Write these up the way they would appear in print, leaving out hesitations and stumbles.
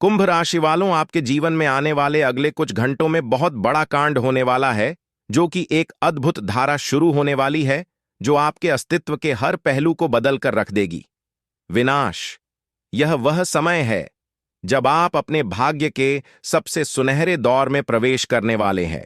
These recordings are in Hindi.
कुंभ राशि वालों, आपके जीवन में आने वाले अगले कुछ घंटों में बहुत बड़ा कांड होने वाला है, जो कि एक अद्भुत धारा शुरू होने वाली है, जो आपके अस्तित्व के हर पहलू को बदल कर रख देगी। विनाश। यह वह समय है जब आप अपने भाग्य के सबसे सुनहरे दौर में प्रवेश करने वाले हैं।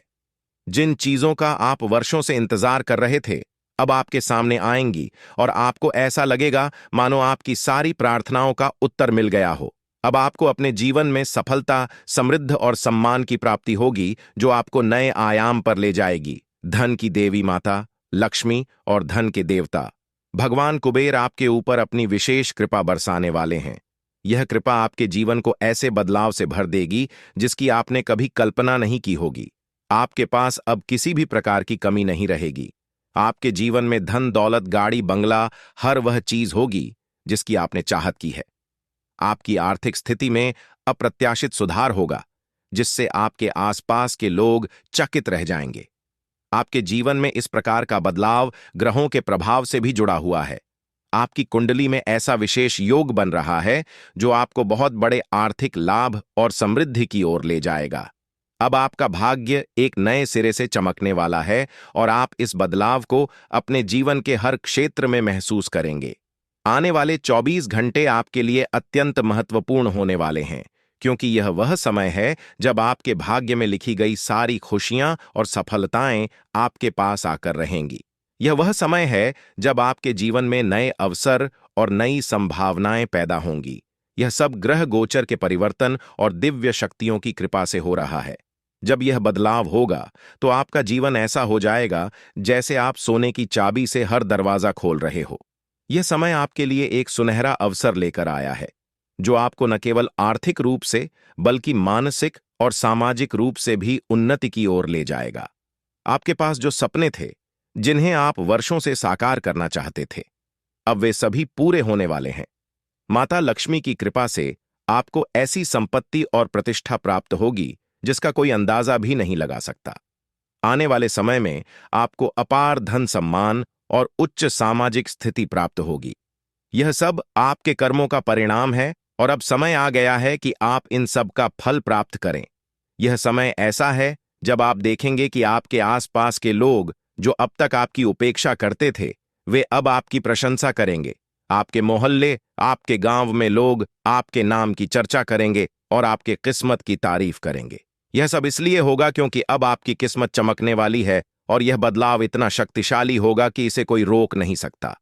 जिन चीजों का आप वर्षों से इंतजार कर रहे थे, अब आपके सामने आएंगी और आपको ऐसा लगेगा मानो आपकी सारी प्रार्थनाओं का उत्तर मिल गया हो। अब आपको अपने जीवन में सफलता, समृद्ध और सम्मान की प्राप्ति होगी, जो आपको नए आयाम पर ले जाएगी। धन की देवी माता लक्ष्मी और धन के देवता भगवान कुबेर आपके ऊपर अपनी विशेष कृपा बरसाने वाले हैं। यह कृपा आपके जीवन को ऐसे बदलाव से भर देगी जिसकी आपने कभी कल्पना नहीं की होगी। आपके पास अब किसी भी प्रकार की कमी नहीं रहेगी। आपके जीवन में धन, दौलत, गाड़ी, बंगला, हर वह चीज होगी जिसकी आपने चाहत की है। आपकी आर्थिक स्थिति में अप्रत्याशित सुधार होगा, जिससे आपके आसपास के लोग चकित रह जाएंगे। आपके जीवन में इस प्रकार का बदलाव ग्रहों के प्रभाव से भी जुड़ा हुआ है। आपकी कुंडली में ऐसा विशेष योग बन रहा है जो आपको बहुत बड़े आर्थिक लाभ और समृद्धि की ओर ले जाएगा। अब आपका भाग्य एक नए सिरे से चमकने वाला है और आप इस बदलाव को अपने जीवन के हर क्षेत्र में महसूस करेंगे। आने वाले 24 घंटे आपके लिए अत्यंत महत्वपूर्ण होने वाले हैं, क्योंकि यह वह समय है जब आपके भाग्य में लिखी गई सारी खुशियां और सफलताएं आपके पास आकर रहेंगी। यह वह समय है जब आपके जीवन में नए अवसर और नई संभावनाएं पैदा होंगी। यह सब ग्रह गोचर के परिवर्तन और दिव्य शक्तियों की कृपा से हो रहा है। जब यह बदलाव होगा तो आपका जीवन ऐसा हो जाएगा जैसे आप सोने की चाबी से हर दरवाजा खोल रहे हो। यह समय आपके लिए एक सुनहरा अवसर लेकर आया है, जो आपको न केवल आर्थिक रूप से बल्कि मानसिक और सामाजिक रूप से भी उन्नति की ओर ले जाएगा। आपके पास जो सपने थे, जिन्हें आप वर्षों से साकार करना चाहते थे, अब वे सभी पूरे होने वाले हैं। माता लक्ष्मी की कृपा से आपको ऐसी संपत्ति और प्रतिष्ठा प्राप्त होगी जिसका कोई अंदाजा भी नहीं लगा सकता। आने वाले समय में आपको अपार धन, सम्मान और उच्च सामाजिक स्थिति प्राप्त होगी। यह सब आपके कर्मों का परिणाम है और अब समय आ गया है कि आप इन सब का फल प्राप्त करें। यह समय ऐसा है जब आप देखेंगे कि आपके आसपास के लोग जो अब तक आपकी उपेक्षा करते थे, वे अब आपकी प्रशंसा करेंगे। आपके मोहल्ले, आपके गांव में लोग आपके नाम की चर्चा करेंगे और आपके किस्मत की तारीफ करेंगे। यह सब इसलिए होगा क्योंकि अब आपकी किस्मत चमकने वाली है और यह बदलाव इतना शक्तिशाली होगा कि इसे कोई रोक नहीं सकता।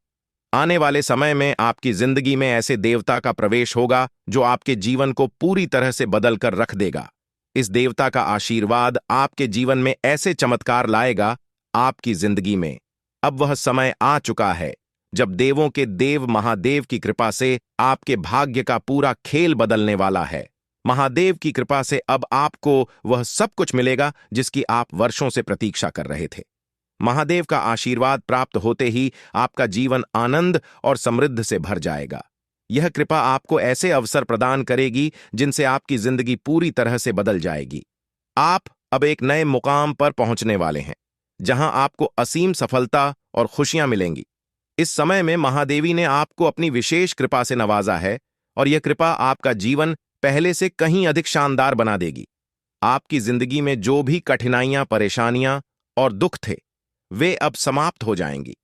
आने वाले समय में आपकी जिंदगी में ऐसे देवता का प्रवेश होगा जो आपके जीवन को पूरी तरह से बदल कर रख देगा। इस देवता का आशीर्वाद आपके जीवन में ऐसे चमत्कार लाएगा आपकी जिंदगी में। अब वह समय आ चुका है जब देवों के देव महादेव की कृपा से आपके भाग्य का पूरा खेल बदलने वाला है। महादेव की कृपा से अब आपको वह सब कुछ मिलेगा जिसकी आप वर्षों से प्रतीक्षा कर रहे थे। महादेव का आशीर्वाद प्राप्त होते ही आपका जीवन आनंद और समृद्ध से भर जाएगा। यह कृपा आपको ऐसे अवसर प्रदान करेगी जिनसे आपकी जिंदगी पूरी तरह से बदल जाएगी। आप अब एक नए मुकाम पर पहुंचने वाले हैं, जहां आपको असीम सफलता और खुशियां मिलेंगी। इस समय में महादेवी ने आपको अपनी विशेष कृपा से नवाजा है और यह कृपा आपका जीवन पहले से कहीं अधिक शानदार बना देगी। आपकी जिंदगी में जो भी कठिनाइयां, परेशानियां और दुख थे, वे अब समाप्त हो जाएंगी।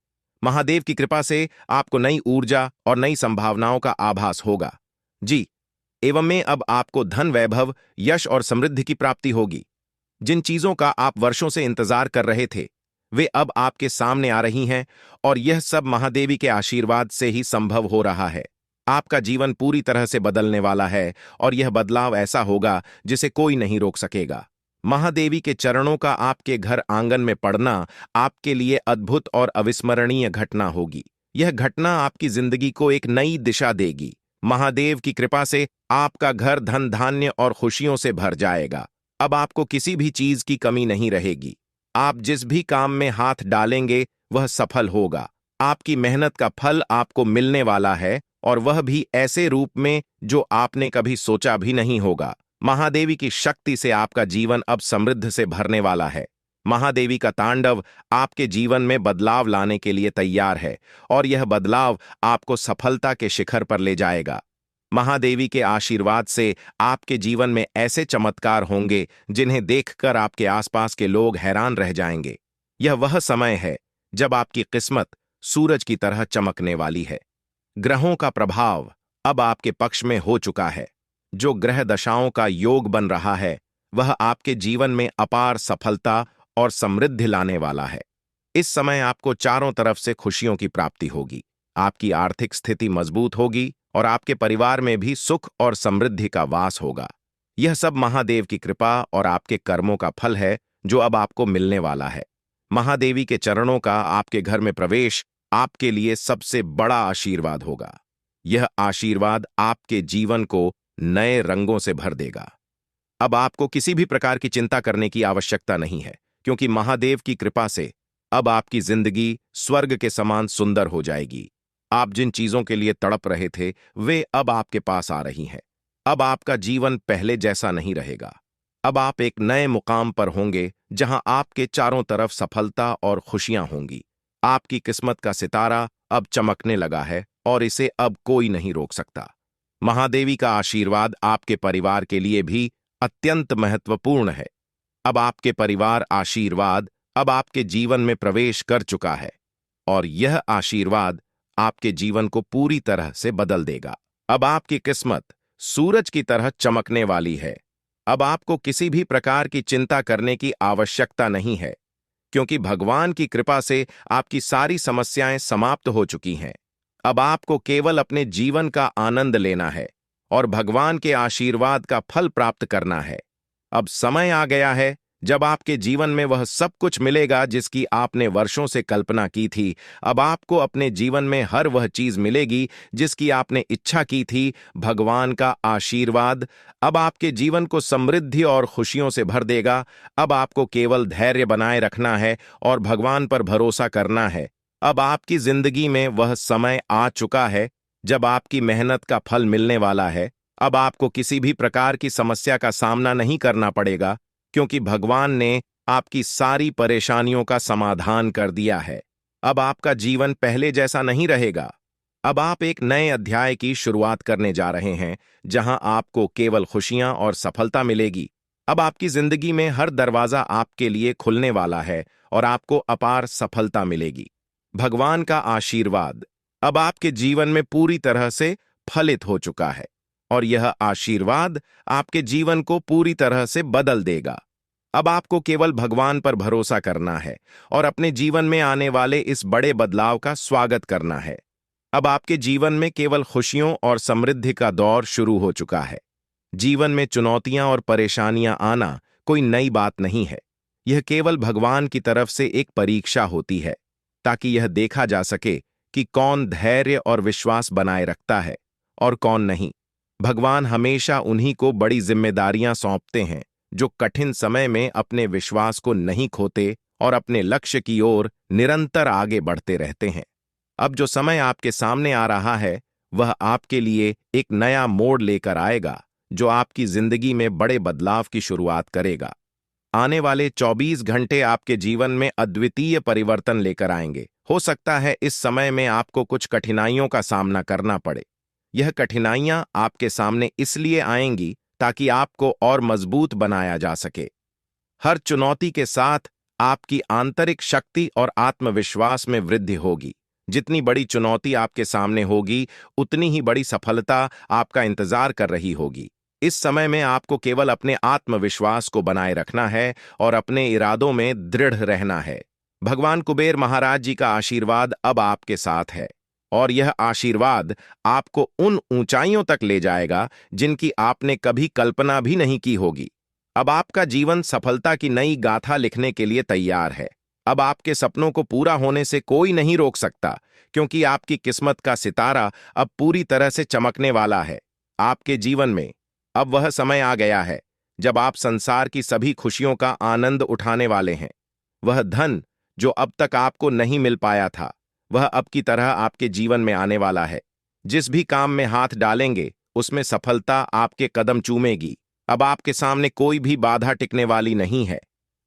महादेव की कृपा से आपको नई ऊर्जा और नई संभावनाओं का आभास होगा। जी, एवं में अब आपको धन, वैभव, यश और समृद्धि की प्राप्ति होगी। जिन चीजों का आप वर्षों से इंतजार कर रहे थे, वे अब आपके सामने आ रही हैं और यह सब महादेवी के आशीर्वाद से ही संभव हो रहा है। आपका जीवन पूरी तरह से बदलने वाला है और यह बदलाव ऐसा होगा जिसे कोई नहीं रोक सकेगा। महादेवी के चरणों का आपके घर आंगन में पड़ना आपके लिए अद्भुत और अविस्मरणीय घटना होगी। यह घटना आपकी जिंदगी को एक नई दिशा देगी। महादेव की कृपा से आपका घर धन, धान्य और खुशियों से भर जाएगा। अब आपको किसी भी चीज की कमी नहीं रहेगी। आप जिस भी काम में हाथ डालेंगे वह सफल होगा। आपकी मेहनत का फल आपको मिलने वाला है और वह भी ऐसे रूप में जो आपने कभी सोचा भी नहीं होगा। महादेवी की शक्ति से आपका जीवन अब समृद्ध से भरने वाला है। महादेवी का तांडव आपके जीवन में बदलाव लाने के लिए तैयार है और यह बदलाव आपको सफलता के शिखर पर ले जाएगा। महादेवी के आशीर्वाद से आपके जीवन में ऐसे चमत्कार होंगे जिन्हें देखकर आपके आसपास के लोग हैरान रह जाएंगे। यह वह समय है जब आपकी किस्मत सूरज की तरह चमकने वाली है। ग्रहों का प्रभाव अब आपके पक्ष में हो चुका है। जो ग्रह दशाओं का योग बन रहा है वह आपके जीवन में अपार सफलता और समृद्धि लाने वाला है। इस समय आपको चारों तरफ से खुशियों की प्राप्ति होगी। आपकी आर्थिक स्थिति मजबूत होगी और आपके परिवार में भी सुख और समृद्धि का वास होगा। यह सब महादेव की कृपा और आपके कर्मों का फल है जो अब आपको मिलने वाला है। महादेवी के चरणों का आपके घर में प्रवेश आपके लिए सबसे बड़ा आशीर्वाद होगा। यह आशीर्वाद आपके जीवन को नए रंगों से भर देगा। अब आपको किसी भी प्रकार की चिंता करने की आवश्यकता नहीं है, क्योंकि महादेव की कृपा से अब आपकी जिंदगी स्वर्ग के समान सुंदर हो जाएगी। आप जिन चीजों के लिए तड़प रहे थे वे अब आपके पास आ रही हैं। अब आपका जीवन पहले जैसा नहीं रहेगा। अब आप एक नए मुकाम पर होंगे जहां आपके चारों तरफ सफलता और खुशियां होंगी। आपकी किस्मत का सितारा अब चमकने लगा है और इसे अब कोई नहीं रोक सकता। महादेवी का आशीर्वाद आपके परिवार के लिए भी अत्यंत महत्वपूर्ण है। अब आपके परिवार आशीर्वाद अब आपके जीवन में प्रवेश कर चुका है और यह आशीर्वाद आपके जीवन को पूरी तरह से बदल देगा। अब आपकी किस्मत सूरज की तरह चमकने वाली है। अब आपको किसी भी प्रकार की चिंता करने की आवश्यकता नहीं है, क्योंकि भगवान की कृपा से आपकी सारी समस्याएं समाप्त हो चुकी हैं। अब आपको केवल अपने जीवन का आनंद लेना है और भगवान के आशीर्वाद का फल प्राप्त करना है। अब समय आ गया है जब आपके जीवन में वह सब कुछ मिलेगा जिसकी आपने वर्षों से कल्पना की थी। अब आपको अपने जीवन में हर वह चीज मिलेगी जिसकी आपने इच्छा की थी। भगवान का आशीर्वाद अब आपके जीवन को समृद्धि और खुशियों से भर देगा। अब आपको केवल धैर्य बनाए रखना है और भगवान पर भरोसा करना है। अब आपकी जिंदगी में वह समय आ चुका है जब आपकी मेहनत का फल मिलने वाला है। अब आपको किसी भी प्रकार की समस्या का सामना नहीं करना पड़ेगा, क्योंकि भगवान ने आपकी सारी परेशानियों का समाधान कर दिया है। अब आपका जीवन पहले जैसा नहीं रहेगा। अब आप एक नए अध्याय की शुरुआत करने जा रहे हैं, जहां आपको केवल खुशियां और सफलता मिलेगी। अब आपकी जिंदगी में हर दरवाजा आपके लिए खुलने वाला है और आपको अपार सफलता मिलेगी। भगवान का आशीर्वाद अब आपके जीवन में पूरी तरह से फलित हो चुका है और यह आशीर्वाद आपके जीवन को पूरी तरह से बदल देगा। अब आपको केवल भगवान पर भरोसा करना है और अपने जीवन में आने वाले इस बड़े बदलाव का स्वागत करना है। अब आपके जीवन में केवल खुशियों और समृद्धि का दौर शुरू हो चुका है। जीवन में चुनौतियां और परेशानियां आना कोई नई बात नहीं है। यह केवल भगवान की तरफ से एक परीक्षा होती है, ताकि यह देखा जा सके कि कौन धैर्य और विश्वास बनाए रखता है और कौन नहीं। भगवान हमेशा उन्हीं को बड़ी जिम्मेदारियां सौंपते हैं जो कठिन समय में अपने विश्वास को नहीं खोते और अपने लक्ष्य की ओर निरंतर आगे बढ़ते रहते हैं। अब जो समय आपके सामने आ रहा है वह आपके लिए एक नया मोड़ लेकर आएगा, जो आपकी जिंदगी में बड़े बदलाव की शुरुआत करेगा। आने वाले 24 घंटे आपके जीवन में अद्वितीय परिवर्तन लेकर आएंगे। हो सकता है इस समय में आपको कुछ कठिनाइयों का सामना करना पड़े। यह कठिनाइयां आपके सामने इसलिए आएंगी ताकि आपको और मजबूत बनाया जा सके। हर चुनौती के साथ आपकी आंतरिक शक्ति और आत्मविश्वास में वृद्धि होगी। जितनी बड़ी चुनौती आपके सामने होगी, उतनी ही बड़ी सफलता आपका इंतजार कर रही होगी। इस समय में आपको केवल अपने आत्मविश्वास को बनाए रखना है और अपने इरादों में दृढ़ रहना है। भगवान कुबेर महाराज जी का आशीर्वाद अब आपके साथ है और यह आशीर्वाद आपको उन ऊंचाइयों तक ले जाएगा जिनकी आपने कभी कल्पना भी नहीं की होगी। अब आपका जीवन सफलता की नई गाथा लिखने के लिए तैयार है। अब आपके सपनों को पूरा होने से कोई नहीं रोक सकता, क्योंकि आपकी किस्मत का सितारा अब पूरी तरह से चमकने वाला है। आपके जीवन में अब वह समय आ गया है जब आप संसार की सभी खुशियों का आनंद उठाने वाले हैं। वह धन जो अब तक आपको नहीं मिल पाया था, वह अब की तरह आपके जीवन में आने वाला है। जिस भी काम में हाथ डालेंगे उसमें सफलता आपके कदम चूमेगी। अब आपके सामने कोई भी बाधा टिकने वाली नहीं है।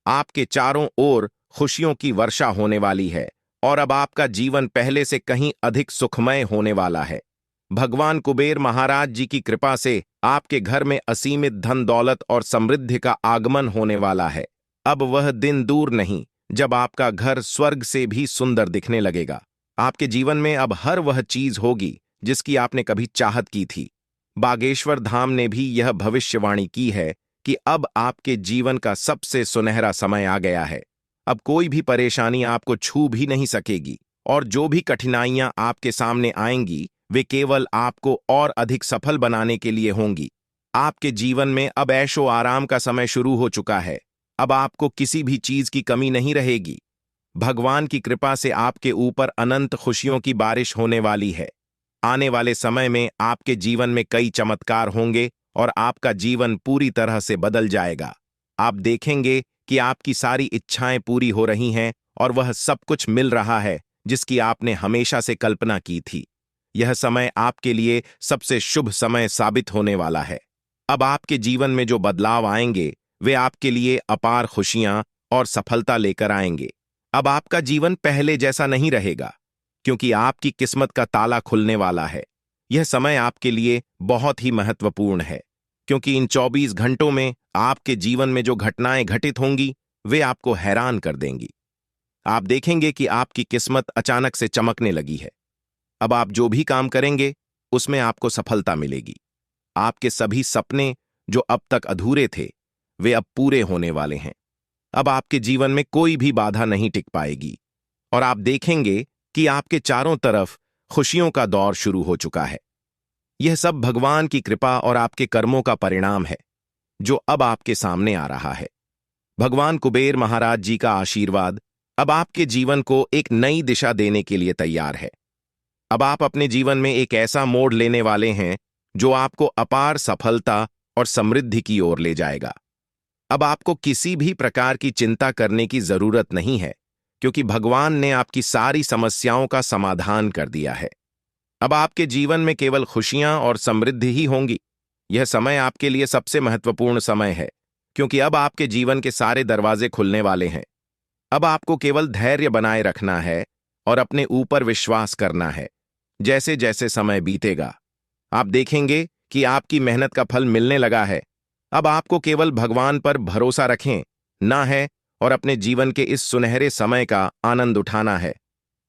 आपके चारों ओर खुशियों की वर्षा होने वाली है और अब आपका जीवन पहले से कहीं अधिक सुखमय होने वाला है। भगवान कुबेर महाराज जी की कृपा से आपके घर में असीमित धन दौलत और समृद्धि का आगमन होने वाला है। अब वह दिन दूर नहीं जब आपका घर स्वर्ग से भी सुंदर दिखने लगेगा। आपके जीवन में अब हर वह चीज होगी जिसकी आपने कभी चाहत की थी। बागेश्वर धाम ने भी यह भविष्यवाणी की है कि अब आपके जीवन का सबसे सुनहरा समय आ गया है। अब कोई भी परेशानी आपको छू भी नहीं सकेगी और जो भी कठिनाइयां आपके सामने आएंगी वे केवल आपको और अधिक सफल बनाने के लिए होंगी। आपके जीवन में अब ऐशो आराम का समय शुरू हो चुका है। अब आपको किसी भी चीज की कमी नहीं रहेगी। भगवान की कृपा से आपके ऊपर अनंत खुशियों की बारिश होने वाली है। आने वाले समय में आपके जीवन में कई चमत्कार होंगे और आपका जीवन पूरी तरह से बदल जाएगा। आप देखेंगे कि आपकी सारी इच्छाएं पूरी हो रही हैं और वह सब कुछ मिल रहा है जिसकी आपने हमेशा से कल्पना की थी। यह समय आपके लिए सबसे शुभ समय साबित होने वाला है। अब आपके जीवन में जो बदलाव आएंगे वे आपके लिए अपार खुशियां और सफलता लेकर आएंगे। अब आपका जीवन पहले जैसा नहीं रहेगा क्योंकि आपकी किस्मत का ताला खुलने वाला है। यह समय आपके लिए बहुत ही महत्वपूर्ण है क्योंकि इन 24 घंटों में आपके जीवन में जो घटनाएं घटित होंगी वे आपको हैरान कर देंगी। आप देखेंगे कि आपकी किस्मत अचानक से चमकने लगी है। अब आप जो भी काम करेंगे उसमें आपको सफलता मिलेगी। आपके सभी सपने जो अब तक अधूरे थे वे अब पूरे होने वाले हैं। अब आपके जीवन में कोई भी बाधा नहीं टिक पाएगी और आप देखेंगे कि आपके चारों तरफ खुशियों का दौर शुरू हो चुका है। यह सब भगवान की कृपा और आपके कर्मों का परिणाम है जो अब आपके सामने आ रहा है। भगवान कुबेर महाराज जी का आशीर्वाद अब आपके जीवन को एक नई दिशा देने के लिए तैयार है। अब आप अपने जीवन में एक ऐसा मोड़ लेने वाले हैं जो आपको अपार सफलता और समृद्धि की ओर ले जाएगा। अब आपको किसी भी प्रकार की चिंता करने की जरूरत नहीं है क्योंकि भगवान ने आपकी सारी समस्याओं का समाधान कर दिया है। अब आपके जीवन में केवल खुशियां और समृद्धि ही होंगी। यह समय आपके लिए सबसे महत्वपूर्ण समय है क्योंकि अब आपके जीवन के सारे दरवाजे खुलने वाले हैं। अब आपको केवल धैर्य बनाए रखना है और अपने ऊपर विश्वास करना है। जैसे जैसे समय बीतेगा आप देखेंगे कि आपकी मेहनत का फल मिलने लगा है। अब आपको केवल भगवान पर भरोसा रखें ना है और अपने जीवन के इस सुनहरे समय का आनंद उठाना है।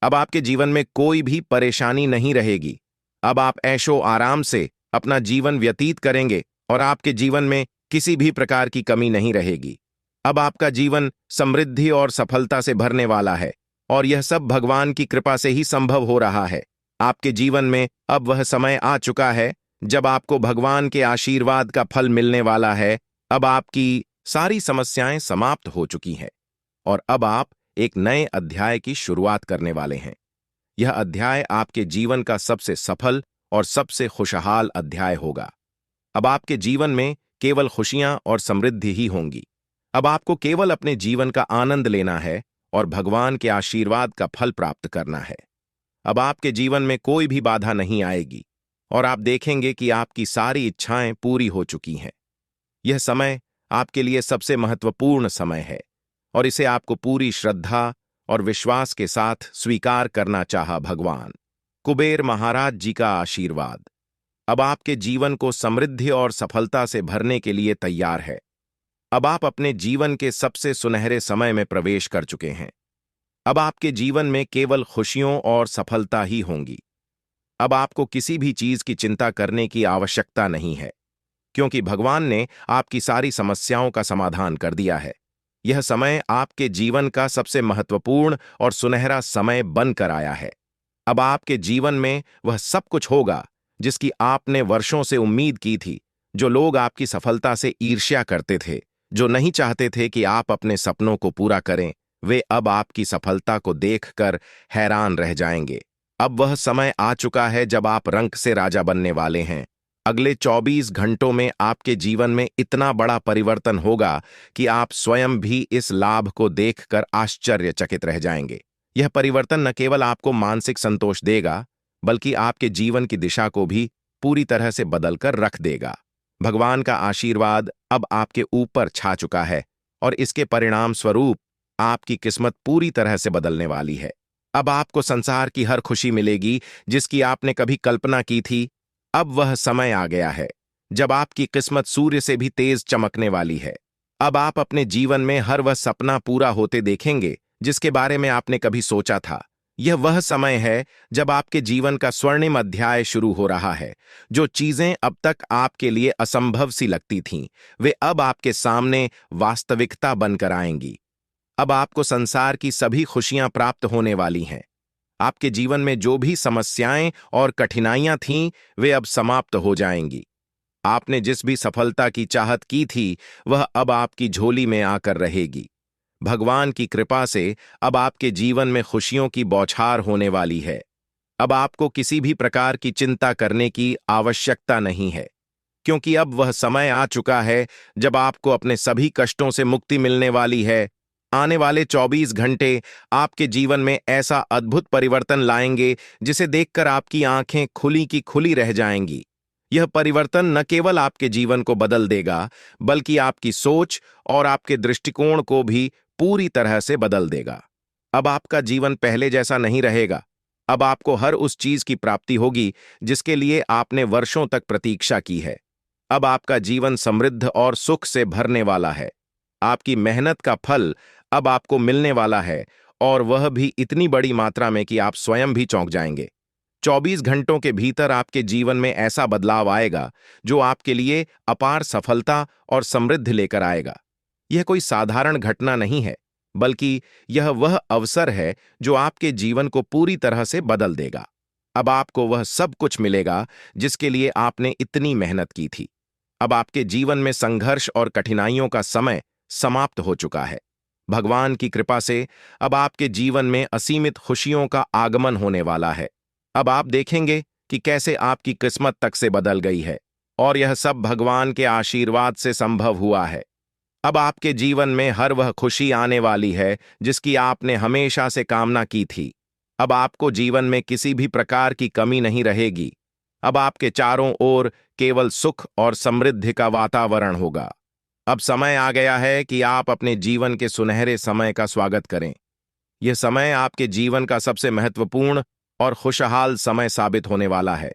अब आपके जीवन में कोई भी परेशानी नहीं रहेगी। अब आप ऐशो आराम से अपना जीवन व्यतीत करेंगे और आपके जीवन में किसी भी प्रकार की कमी नहीं रहेगी। अब आपका जीवन समृद्धि और सफलता से भरने वाला है और यह सब भगवान की कृपा से ही संभव हो रहा है। आपके जीवन में अब वह समय आ चुका है जब आपको भगवान के आशीर्वाद का फल मिलने वाला है। अब आपकी सारी समस्याएं समाप्त हो चुकी हैं और अब आप एक नए अध्याय की शुरुआत करने वाले हैं। यह अध्याय आपके जीवन का सबसे सफल और सबसे खुशहाल अध्याय होगा। अब आपके जीवन में केवल खुशियां और समृद्धि ही होंगी। अब आपको केवल अपने जीवन का आनंद लेना है और भगवान के आशीर्वाद का फल प्राप्त करना है। अब आपके जीवन में कोई भी बाधा नहीं आएगी और आप देखेंगे कि आपकी सारी इच्छाएं पूरी हो चुकी हैं। यह समय आपके लिए सबसे महत्वपूर्ण समय है और इसे आपको पूरी श्रद्धा और विश्वास के साथ स्वीकार करना चाहा। भगवान कुबेर महाराज जी का आशीर्वाद अब आपके जीवन को समृद्धि और सफलता से भरने के लिए तैयार है। अब आप अपने जीवन के सबसे सुनहरे समय में प्रवेश कर चुके हैं। अब आपके जीवन में केवल खुशियों और सफलता ही होंगी। अब आपको किसी भी चीज की चिंता करने की आवश्यकता नहीं है क्योंकि भगवान ने आपकी सारी समस्याओं का समाधान कर दिया है। यह समय आपके जीवन का सबसे महत्वपूर्ण और सुनहरा समय बनकर आया है। अब आपके जीवन में वह सब कुछ होगा जिसकी आपने वर्षों से उम्मीद की थी। जो लोग आपकी सफलता से ईर्ष्या करते थे, जो नहीं चाहते थे कि आप अपने सपनों को पूरा करें, वे अब आपकी सफलता को देखकर हैरान रह जाएंगे। अब वह समय आ चुका है जब आप रंक से राजा बनने वाले हैं। अगले 24 घंटों में आपके जीवन में इतना बड़ा परिवर्तन होगा कि आप स्वयं भी इस लाभ को देखकर आश्चर्यचकित रह जाएंगे। यह परिवर्तन न केवल आपको मानसिक संतोष देगा बल्कि आपके जीवन की दिशा को भी पूरी तरह से बदलकर रख देगा। भगवान का आशीर्वाद अब आपके ऊपर छा चुका है और इसके परिणाम स्वरूप आपकी किस्मत पूरी तरह से बदलने वाली है। अब आपको संसार की हर खुशी मिलेगी जिसकी आपने कभी कल्पना की थी अब वह समय आ गया है जब आपकी किस्मत सूर्य से भी तेज चमकने वाली है। अब आप अपने जीवन में हर वह सपना पूरा होते देखेंगे जिसके बारे में आपने कभी सोचा था। यह वह समय है जब आपके जीवन का स्वर्णिम अध्याय शुरू हो रहा है। जो चीजें अब तक आपके लिए असंभव सी लगती थीं, वे अब आपके सामने वास्तविकता बनकर आएंगी। अब आपको संसार की सभी खुशियां प्राप्त होने वाली हैं। आपके जीवन में जो भी समस्याएं और कठिनाइयां थीं, वे अब समाप्त हो जाएंगी। आपने जिस भी सफलता की चाहत की थी, वह अब आपकी झोली में आकर रहेगी। भगवान की कृपा से अब आपके जीवन में खुशियों की बौछार होने वाली है। अब आपको किसी भी प्रकार की चिंता करने की आवश्यकता नहीं है, क्योंकि अब वह समय आ चुका है जब आपको अपने सभी कष्टों से मुक्ति मिलने वाली है। आने वाले 24 घंटे आपके जीवन में ऐसा अद्भुत परिवर्तन लाएंगे जिसे देखकर आपकी आंखें खुली की खुली रह जाएंगी। यह परिवर्तन न केवल आपके जीवन को बदल देगा, बल्कि आपकी सोच और आपके दृष्टिकोण को भी पूरी तरह से बदल देगा। अब आपका जीवन पहले जैसा नहीं रहेगा। अब आपको हर उस चीज की प्राप्ति होगी जिसके लिए आपने वर्षों तक प्रतीक्षा की है। अब आपका जीवन समृद्ध और सुख से भरने वाला है। आपकी मेहनत का फल अब आपको मिलने वाला है, और वह भी इतनी बड़ी मात्रा में कि आप स्वयं भी चौंक जाएंगे। 24 घंटों के भीतर आपके जीवन में ऐसा बदलाव आएगा जो आपके लिए अपार सफलता और समृद्धि लेकर आएगा। यह कोई साधारण घटना नहीं है, बल्कि यह वह अवसर है जो आपके जीवन को पूरी तरह से बदल देगा। अब आपको वह सब कुछ मिलेगा जिसके लिए आपने इतनी मेहनत की थी। अब आपके जीवन में संघर्ष और कठिनाइयों का समय समाप्त हो चुका है। भगवान की कृपा से अब आपके जीवन में असीमित खुशियों का आगमन होने वाला है। अब आप देखेंगे कि कैसे आपकी किस्मत तक से बदल गई है, और यह सब भगवान के आशीर्वाद से संभव हुआ है। अब आपके जीवन में हर वह खुशी आने वाली है जिसकी आपने हमेशा से कामना की थी। अब आपको जीवन में किसी भी प्रकार की कमी नहीं रहेगी। अब आपके चारों ओर केवल सुख और समृद्धि का वातावरण होगा। अब समय आ गया है कि आप अपने जीवन के सुनहरे समय का स्वागत करें। यह समय आपके जीवन का सबसे महत्वपूर्ण और खुशहाल समय साबित होने वाला है।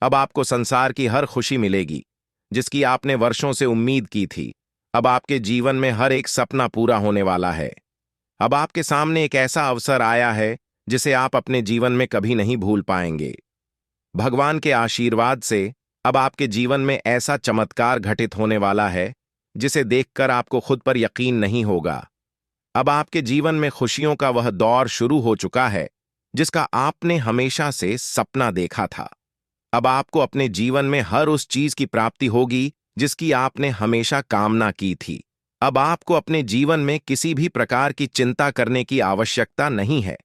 अब आपको संसार की हर खुशी मिलेगी जिसकी आपने वर्षों से उम्मीद की थी। अब आपके जीवन में हर एक सपना पूरा होने वाला है। अब आपके सामने एक ऐसा अवसर आया है जिसे आप अपने जीवन में कभी नहीं भूल पाएंगे। भगवान के आशीर्वाद से अब आपके जीवन में ऐसा चमत्कार घटित होने वाला है जिसे देखकर आपको खुद पर यकीन नहीं होगा। अब आपके जीवन में खुशियों का वह दौर शुरू हो चुका है जिसका आपने हमेशा से सपना देखा था। अब आपको अपने जीवन में हर उस चीज की प्राप्ति होगी जिसकी आपने हमेशा कामना की थी। अब आपको अपने जीवन में किसी भी प्रकार की चिंता करने की आवश्यकता नहीं है,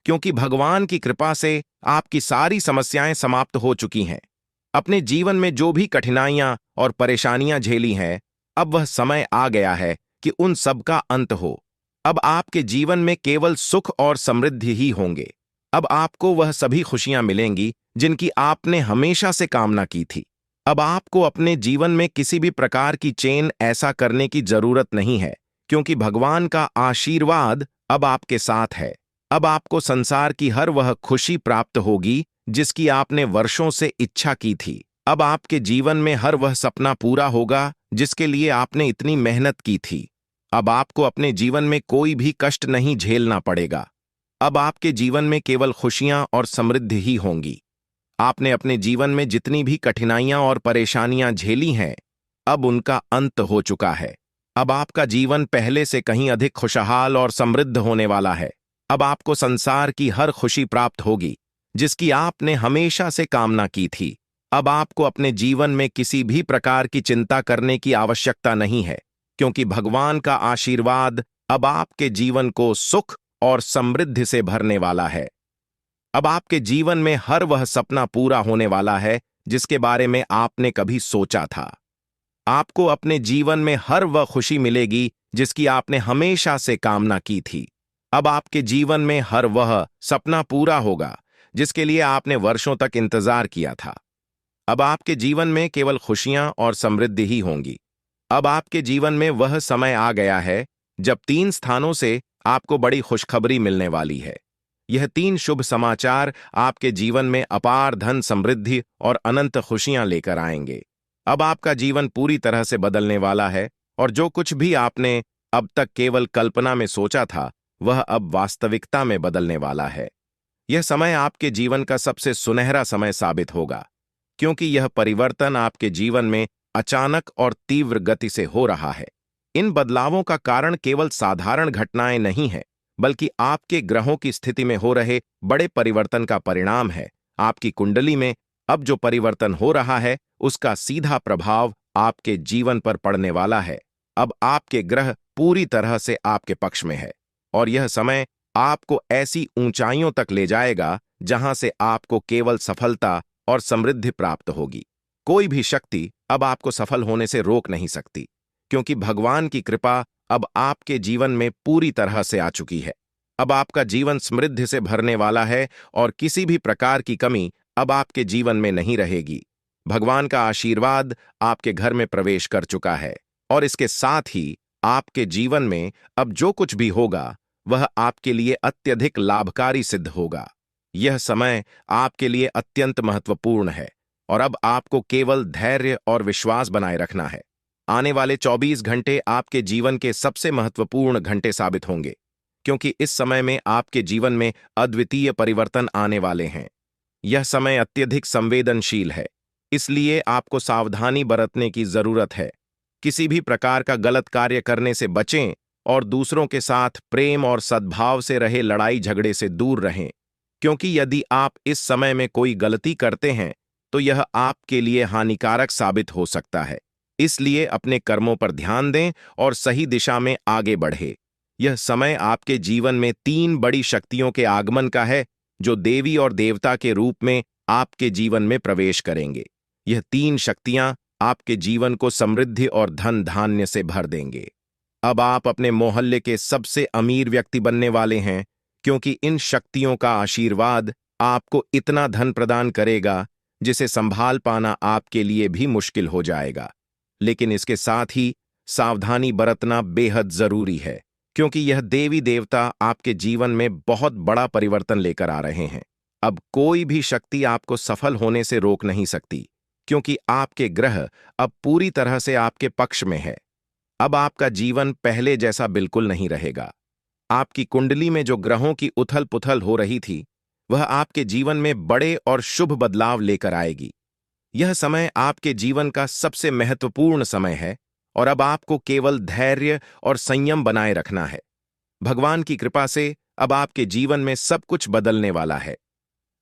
क्योंकि भगवान की कृपा से आपकी सारी समस्याएं समाप्त हो चुकी हैं। अपने जीवन में जो भी कठिनाइयां और परेशानियां झेली हैं, अब वह समय आ गया है कि उन सब का अंत हो। अब आपके जीवन में केवल सुख और समृद्धि ही होंगे। अब आपको वह सभी खुशियां मिलेंगी जिनकी आपने हमेशा से कामना की थी। अब आपको अपने जीवन में किसी भी प्रकार की चेन ऐसा करने की जरूरत नहीं है, क्योंकि भगवान का आशीर्वाद अब आपके साथ है। अब आपको संसार की हर वह खुशी प्राप्त होगी जिसकी आपने वर्षों से इच्छा की थी। अब आपके जीवन में हर वह सपना पूरा होगा जिसके लिए आपने इतनी मेहनत की थी। अब आपको अपने जीवन में कोई भी कष्ट नहीं झेलना पड़ेगा। अब आपके जीवन में केवल खुशियां और समृद्धि ही होंगी। आपने अपने जीवन में जितनी भी कठिनाइयां और परेशानियां झेली हैं, अब उनका अंत हो चुका है। अब आपका जीवन पहले से कहीं अधिक खुशहाल और समृद्ध होने वाला है। अब आपको संसार की हर खुशी प्राप्त होगी जिसकी आपने हमेशा से कामना की थी। अब आपको अपने जीवन में किसी भी प्रकार की चिंता करने की आवश्यकता नहीं है, क्योंकि भगवान का आशीर्वाद अब आपके जीवन को सुख और समृद्धि से भरने वाला है। अब आपके जीवन में हर वह सपना पूरा होने वाला है जिसके बारे में आपने कभी सोचा था। आपको अपने जीवन में हर वह खुशी मिलेगी जिसकी आपने हमेशा से कामना की थी। अब आपके जीवन में हर वह सपना पूरा होगा जिसके लिए आपने वर्षों तक इंतजार किया था। अब आपके जीवन में केवल खुशियां और समृद्धि ही होंगी। अब आपके जीवन में वह समय आ गया है जब 3 स्थानों से आपको बड़ी खुशखबरी मिलने वाली है। यह 3 शुभ समाचार आपके जीवन में अपार धन समृद्धि और अनंत खुशियां लेकर आएंगे। अब आपका जीवन पूरी तरह से बदलने वाला है और जो कुछ भी आपने अब तक केवल कल्पना में सोचा था, वह अब वास्तविकता में बदलने वाला है। यह समय आपके जीवन का सबसे सुनहरा समय साबित होगा, क्योंकि यह परिवर्तन आपके जीवन में अचानक और तीव्र गति से हो रहा है। इन बदलावों का कारण केवल साधारण घटनाएं नहीं है, बल्कि आपके ग्रहों की स्थिति में हो रहे बड़े परिवर्तन का परिणाम है। आपकी कुंडली में अब जो परिवर्तन हो रहा है, उसका सीधा प्रभाव आपके जीवन पर पड़ने वाला है। अब आपके ग्रह पूरी तरह से आपके पक्ष में है और यह समय आपको ऐसी ऊंचाइयों तक ले जाएगा जहां से आपको केवल सफलता और समृद्धि प्राप्त होगी। कोई भी शक्ति अब आपको सफल होने से रोक नहीं सकती, क्योंकि भगवान की कृपा अब आपके जीवन में पूरी तरह से आ चुकी है। अब आपका जीवन समृद्धि से भरने वाला है और किसी भी प्रकार की कमी अब आपके जीवन में नहीं रहेगी। भगवान का आशीर्वाद आपके घर में प्रवेश कर चुका है और इसके साथ ही आपके जीवन में अब जो कुछ भी होगा, वह आपके लिए अत्यधिक लाभकारी सिद्ध होगा। यह समय आपके लिए अत्यंत महत्वपूर्ण है और अब आपको केवल धैर्य और विश्वास बनाए रखना है। आने वाले 24 घंटे आपके जीवन के सबसे महत्वपूर्ण घंटे साबित होंगे, क्योंकि इस समय में आपके जीवन में अद्वितीय परिवर्तन आने वाले हैं। यह समय अत्यधिक संवेदनशील है, इसलिए आपको सावधानी बरतने की जरूरत है। किसी भी प्रकार का गलत कार्य करने से बचें और दूसरों के साथ प्रेम और सद्भाव से रहे लड़ाई झगड़े से दूर रहें, क्योंकि यदि आप इस समय में कोई गलती करते हैं तो यह आपके लिए हानिकारक साबित हो सकता है। इसलिए अपने कर्मों पर ध्यान दें और सही दिशा में आगे बढ़े। यह समय आपके जीवन में 3 बड़ी शक्तियों के आगमन का है, जो देवी और देवता के रूप में आपके जीवन में प्रवेश करेंगे। यह 3 शक्तियां आपके जीवन को समृद्धि और धन धान्य से भर देंगे। अब आप अपने मोहल्ले के सबसे अमीर व्यक्ति बनने वाले हैं, क्योंकि इन शक्तियों का आशीर्वाद आपको इतना धन प्रदान करेगा जिसे संभाल पाना आपके लिए भी मुश्किल हो जाएगा। लेकिन इसके साथ ही सावधानी बरतना बेहद जरूरी है, क्योंकि यह देवी देवता आपके जीवन में बहुत बड़ा परिवर्तन लेकर आ रहे हैं। अब कोई भी शक्ति आपको सफल होने से रोक नहीं सकती, क्योंकि आपके ग्रह अब पूरी तरह से आपके पक्ष में है। अब आपका जीवन पहले जैसा बिल्कुल नहीं रहेगा। आपकी कुंडली में जो ग्रहों की उथल पुथल हो रही थी, वह आपके जीवन में बड़े और शुभ बदलाव लेकर आएगी। यह समय आपके जीवन का सबसे महत्वपूर्ण समय है और अब आपको केवल धैर्य और संयम बनाए रखना है। भगवान की कृपा से अब आपके जीवन में सब कुछ बदलने वाला है।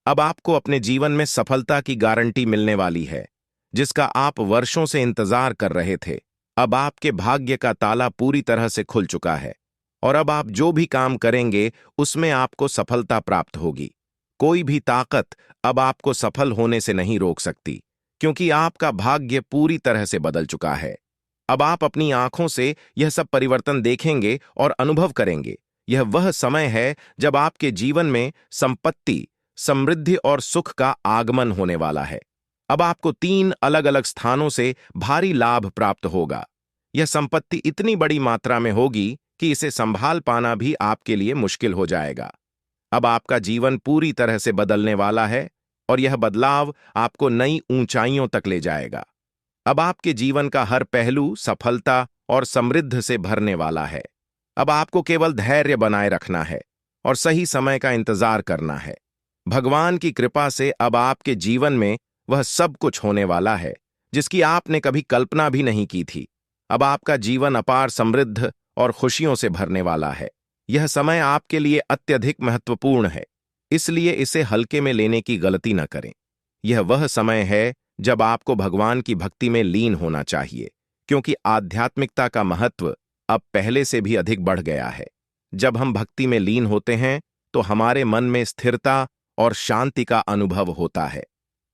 अब आपको अपने जीवन में सफलता की गारंटी मिलने वाली है, जिसका आप वर्षों से इंतजार कर रहे थे। अब आपके भाग्य का ताला पूरी तरह से खुल चुका है और अब आप जो भी काम करेंगे उसमें आपको सफलता प्राप्त होगी। कोई भी ताकत अब आपको सफल होने से नहीं रोक सकती, क्योंकि आपका भाग्य पूरी तरह से बदल चुका है। अब आप अपनी आंखों से यह सब परिवर्तन देखेंगे और अनुभव करेंगे। यह वह समय है जब आपके जीवन में संपत्ति, समृद्धि और सुख का आगमन होने वाला है। अब आपको 3 अलग अलग स्थानों से भारी लाभ प्राप्त होगा। यह संपत्ति इतनी बड़ी मात्रा में होगी कि इसे संभाल पाना भी आपके लिए मुश्किल हो जाएगा। अब आपका जीवन पूरी तरह से बदलने वाला है और यह बदलाव आपको नई ऊंचाइयों तक ले जाएगा। अब आपके जीवन का हर पहलू सफलता और समृद्धि से भरने वाला है। अब आपको केवल धैर्य बनाए रखना है और सही समय का इंतजार करना है। भगवान की कृपा से अब आपके जीवन में वह सब कुछ होने वाला है जिसकी आपने कभी कल्पना भी नहीं की थी। अब आपका जीवन अपार समृद्ध और खुशियों से भरने वाला है। यह समय आपके लिए अत्यधिक महत्वपूर्ण है, इसलिए इसे हल्के में लेने की गलती न करें। यह वह समय है जब आपको भगवान की भक्ति में लीन होना चाहिए, क्योंकि आध्यात्मिकता का महत्व अब पहले से भी अधिक बढ़ गया है। जब हम भक्ति में लीन होते हैं तो हमारे मन में स्थिरता और शांति का अनुभव होता है।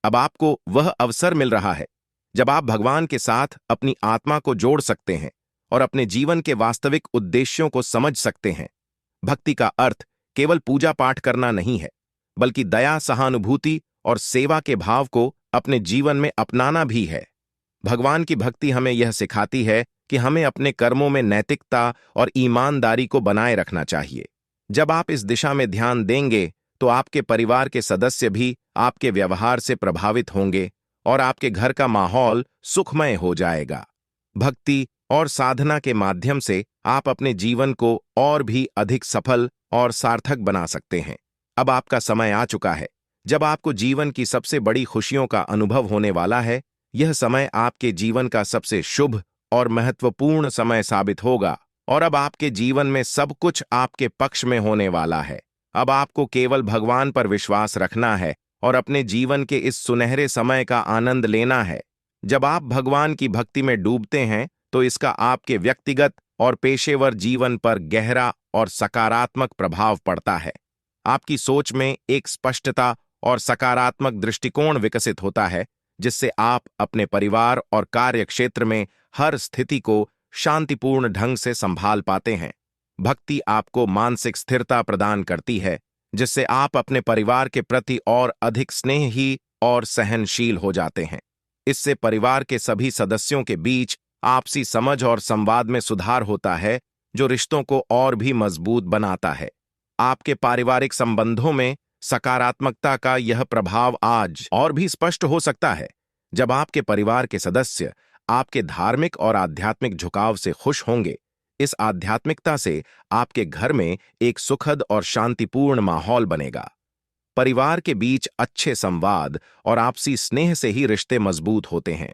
अब आपको वह अवसर मिल रहा है जब आप भगवान के साथ अपनी आत्मा को जोड़ सकते हैं और अपने जीवन के वास्तविक उद्देश्यों को समझ सकते हैं। भक्ति का अर्थ केवल पूजा पाठ करना नहीं है, बल्कि दया, सहानुभूति और सेवा के भाव को अपने जीवन में अपनाना भी है। भगवान की भक्ति हमें यह सिखाती है कि हमें अपने कर्मों में नैतिकता और ईमानदारी को बनाए रखना चाहिए। जब आप इस दिशा में ध्यान देंगे तो आपके परिवार के सदस्य भी आपके व्यवहार से प्रभावित होंगे और आपके घर का माहौल सुखमय हो जाएगा। भक्ति और साधना के माध्यम से आप अपने जीवन को और भी अधिक सफल और सार्थक बना सकते हैं। अब आपका समय आ चुका है जब आपको जीवन की सबसे बड़ी खुशियों का अनुभव होने वाला है। यह समय आपके जीवन का सबसे शुभ और महत्वपूर्ण समय साबित होगा और अब आपके जीवन में सब कुछ आपके पक्ष में होने वाला है। अब आपको केवल भगवान पर विश्वास रखना है और अपने जीवन के इस सुनहरे समय का आनंद लेना है। जब आप भगवान की भक्ति में डूबते हैं तो इसका आपके व्यक्तिगत और पेशेवर जीवन पर गहरा और सकारात्मक प्रभाव पड़ता है। आपकी सोच में एक स्पष्टता और सकारात्मक दृष्टिकोण विकसित होता है, जिससे आप अपने परिवार और कार्य क्षेत्र में हर स्थिति को शांतिपूर्ण ढंग से संभाल पाते हैं। भक्ति आपको मानसिक स्थिरता प्रदान करती है, जिससे आप अपने परिवार के प्रति और अधिक स्नेही और सहनशील हो जाते हैं। इससे परिवार के सभी सदस्यों के बीच आपसी समझ और संवाद में सुधार होता है, जो रिश्तों को और भी मजबूत बनाता है। आपके पारिवारिक संबंधों में सकारात्मकता का यह प्रभाव आज और भी स्पष्ट हो सकता है, जब आपके परिवार के सदस्य आपके धार्मिक और आध्यात्मिक झुकाव से खुश होंगे। इस आध्यात्मिकता से आपके घर में एक सुखद और शांतिपूर्ण माहौल बनेगा। परिवार के बीच अच्छे संवाद और आपसी स्नेह से ही रिश्ते मजबूत होते हैं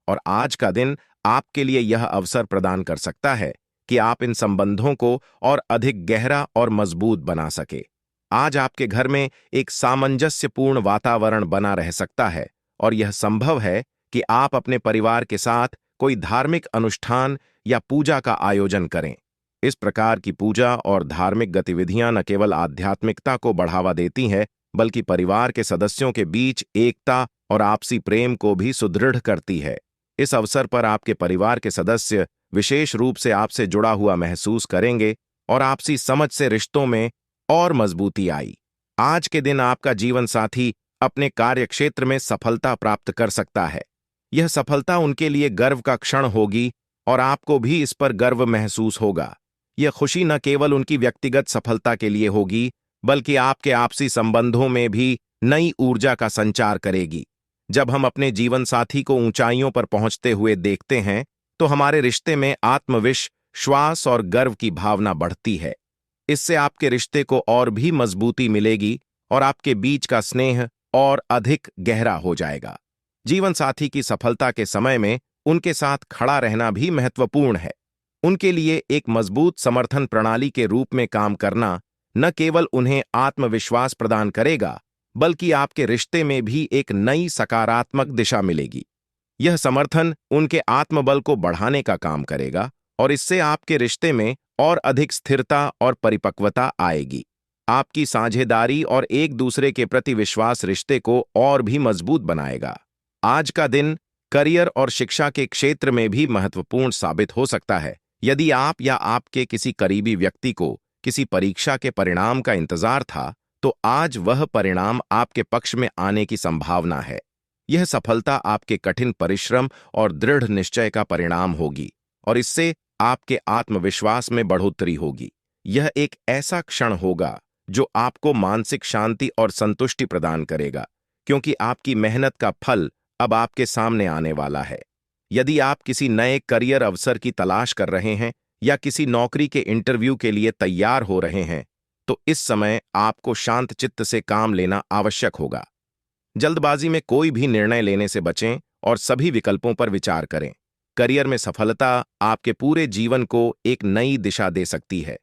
और आज का दिन आपके लिए यह अवसर प्रदान कर सकता है कि आप इन संबंधों को और अधिक गहरा और मजबूत बना सके। आज आपके घर में एक सामंजस्यपूर्ण वातावरण बना रह सकता है और यह संभव है कि आप अपने परिवार के साथ कोई धार्मिक अनुष्ठान या पूजा का आयोजन करें। इस प्रकार की पूजा और धार्मिक गतिविधियां न केवल आध्यात्मिकता को बढ़ावा देती हैं, बल्कि परिवार के सदस्यों के बीच एकता और आपसी प्रेम को भी सुदृढ़ करती है। इस अवसर पर आपके परिवार के सदस्य विशेष रूप से आपसे जुड़ा हुआ महसूस करेंगे और आपसी समझ से रिश्तों में और मजबूती आई। आज के दिन आपका जीवन साथी अपने कार्य क्षेत्र में सफलता प्राप्त कर सकता है। यह सफलता उनके लिए गर्व का क्षण होगी और आपको भी इस पर गर्व महसूस होगा। यह खुशी न केवल उनकी व्यक्तिगत सफलता के लिए होगी, बल्कि आपके आपसी संबंधों में भी नई ऊर्जा का संचार करेगी। जब हम अपने जीवन साथी को ऊंचाइयों पर पहुंचते हुए देखते हैं, तो हमारे रिश्ते में आत्मविश्वास और गर्व की भावना बढ़ती है। इससे आपके रिश्ते को और भी मजबूती मिलेगी और आपके बीच का स्नेह और अधिक गहरा हो जाएगा। जीवन साथी की सफलता के समय में उनके साथ खड़ा रहना भी महत्वपूर्ण है। उनके लिए एक मजबूत समर्थन प्रणाली के रूप में काम करना न केवल उन्हें आत्मविश्वास प्रदान करेगा, बल्कि आपके रिश्ते में भी एक नई सकारात्मक दिशा मिलेगी। यह समर्थन उनके आत्मबल को बढ़ाने का काम करेगा और इससे आपके रिश्ते में और अधिक स्थिरता और परिपक्वता आएगी। आपकी साझेदारी और एक दूसरे के प्रति विश्वास रिश्ते को और भी मजबूत बनाएगा। आज का दिन करियर और शिक्षा के क्षेत्र में भी महत्वपूर्ण साबित हो सकता है। यदि आप या आपके किसी करीबी व्यक्ति को किसी परीक्षा के परिणाम का इंतजार था, तो आज वह परिणाम आपके पक्ष में आने की संभावना है। यह सफलता आपके कठिन परिश्रम और दृढ़ निश्चय का परिणाम होगी और इससे आपके आत्मविश्वास में बढ़ोतरी होगी। यह एक ऐसा क्षण होगा जो आपको मानसिक शांति और संतुष्टि प्रदान करेगा, क्योंकि आपकी मेहनत का फल अब आपके सामने आने वाला है। यदि आप किसी नए करियर अवसर की तलाश कर रहे हैं या किसी नौकरी के इंटरव्यू के लिए तैयार हो रहे हैं, तो इस समय आपको शांत चित्त से काम लेना आवश्यक होगा। जल्दबाजी में कोई भी निर्णय लेने से बचें और सभी विकल्पों पर विचार करें। करियर में सफलता आपके पूरे जीवन को एक नई दिशा दे सकती है।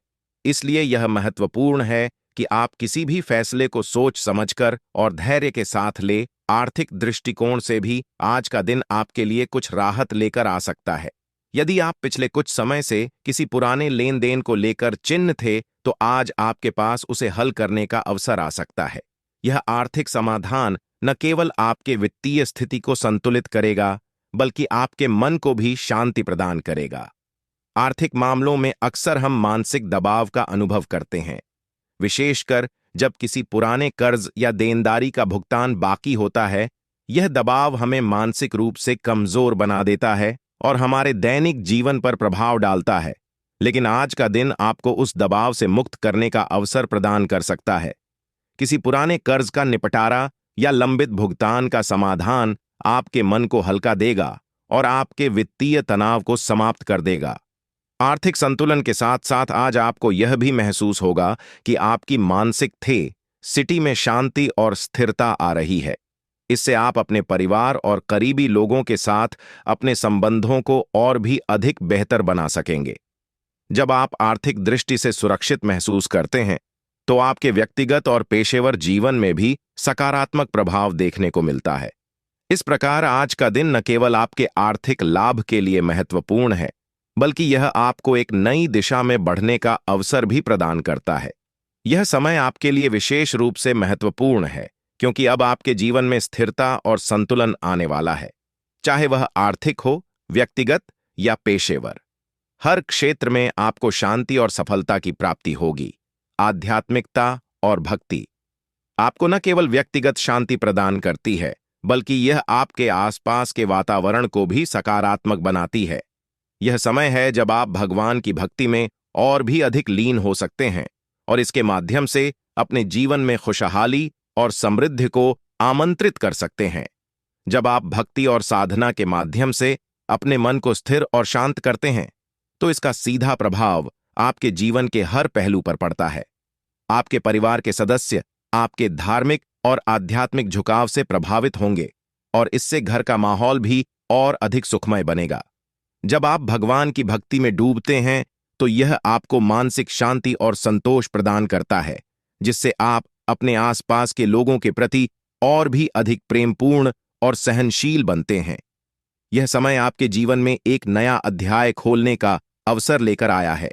इसलिए यह महत्वपूर्ण है कि आप किसी भी फैसले को सोच समझकर और धैर्य के साथ ले। आर्थिक दृष्टिकोण से भी आज का दिन आपके लिए कुछ राहत लेकर आ सकता है। यदि आप पिछले कुछ समय से किसी पुराने लेन देन को लेकर चिंतित थे, तो आज आपके पास उसे हल करने का अवसर आ सकता है। यह आर्थिक समाधान न केवल आपके वित्तीय स्थिति को संतुलित करेगा, बल्कि आपके मन को भी शांति प्रदान करेगा। आर्थिक मामलों में अक्सर हम मानसिक दबाव का अनुभव करते हैं, विशेषकर जब किसी पुराने कर्ज या देनदारी का भुगतान बाकी होता है। यह दबाव हमें मानसिक रूप से कमजोर बना देता है और हमारे दैनिक जीवन पर प्रभाव डालता है। लेकिन आज का दिन आपको उस दबाव से मुक्त करने का अवसर प्रदान कर सकता है, किसी पुराने कर्ज का निपटारा या लंबित भुगतान का समाधान आपके मन को हल्का देगा और आपके वित्तीय तनाव को समाप्त कर देगा। आर्थिक संतुलन के साथ साथ आज आपको यह भी महसूस होगा कि आपकी मानसिक स्थिति में शांति और स्थिरता आ रही है। इससे आप अपने परिवार और करीबी लोगों के साथ अपने संबंधों को और भी अधिक बेहतर बना सकेंगे। जब आप आर्थिक दृष्टि से सुरक्षित महसूस करते हैं, तो आपके व्यक्तिगत और पेशेवर जीवन में भी सकारात्मक प्रभाव देखने को मिलता है। इस प्रकार आज का दिन न केवल आपके आर्थिक लाभ के लिए महत्वपूर्ण है, बल्कि यह आपको एक नई दिशा में बढ़ने का अवसर भी प्रदान करता है। यह समय आपके लिए विशेष रूप से महत्वपूर्ण है, क्योंकि अब आपके जीवन में स्थिरता और संतुलन आने वाला है। चाहे वह आर्थिक हो, व्यक्तिगत या पेशेवर, हर क्षेत्र में आपको शांति और सफलता की प्राप्ति होगी। आध्यात्मिकता और भक्ति आपको न केवल व्यक्तिगत शांति प्रदान करती है, बल्कि यह आपके आसपास के वातावरण को भी सकारात्मक बनाती है। यह समय है जब आप भगवान की भक्ति में और भी अधिक लीन हो सकते हैं और इसके माध्यम से अपने जीवन में खुशहाली और समृद्धि को आमंत्रित कर सकते हैं। जब आप भक्ति और साधना के माध्यम से अपने मन को स्थिर और शांत करते हैं, तो इसका सीधा प्रभाव आपके जीवन के हर पहलू पर पड़ता है। आपके परिवार के सदस्य आपके धार्मिक और आध्यात्मिक झुकाव से प्रभावित होंगे और इससे घर का माहौल भी और अधिक सुखमय बनेगा। जब आप भगवान की भक्ति में डूबते हैं, तो यह आपको मानसिक शांति और संतोष प्रदान करता है, जिससे आप अपने आसपास के लोगों के प्रति और भी अधिक प्रेमपूर्ण और सहनशील बनते हैं। यह समय आपके जीवन में एक नया अध्याय खोलने का अवसर लेकर आया है।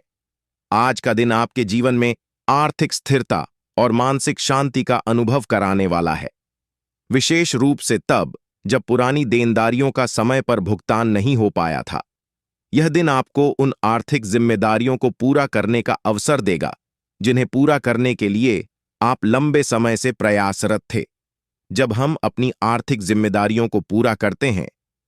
आज का दिन आपके जीवन में आर्थिक स्थिरता और मानसिक शांति का अनुभव कराने वाला है, विशेष रूप से तब जब पुरानी देनदारियों का समय पर भुगतान नहीं हो पाया था। यह दिन आपको उन आर्थिक जिम्मेदारियों को पूरा करने का अवसर देगा, जिन्हें पूरा करने के लिए आप लंबे समय से प्रयासरत थे। जब हम अपनी आर्थिक जिम्मेदारियों को पूरा करते हैं,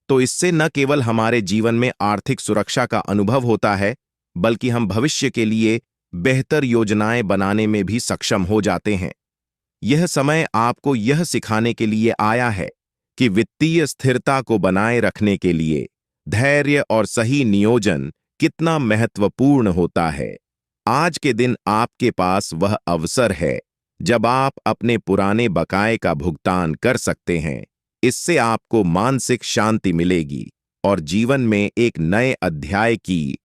तो इससे न केवल हमारे जीवन में आर्थिक सुरक्षा का अनुभव होता है, बल्कि हम भविष्य के लिए बेहतर योजनाएं बनाने में भी सक्षम हो जाते हैं। यह समय आपको यह सिखाने के लिए आया है कि वित्तीय स्थिरता को बनाए रखने के लिए धैर्य और सही नियोजन कितना महत्वपूर्ण होता है। आज के दिन आपके पास वह अवसर है जब आप अपने पुराने बकाये का भुगतान कर सकते हैं। इससे आपको मानसिक शांति मिलेगी और जीवन में एक नए अध्याय की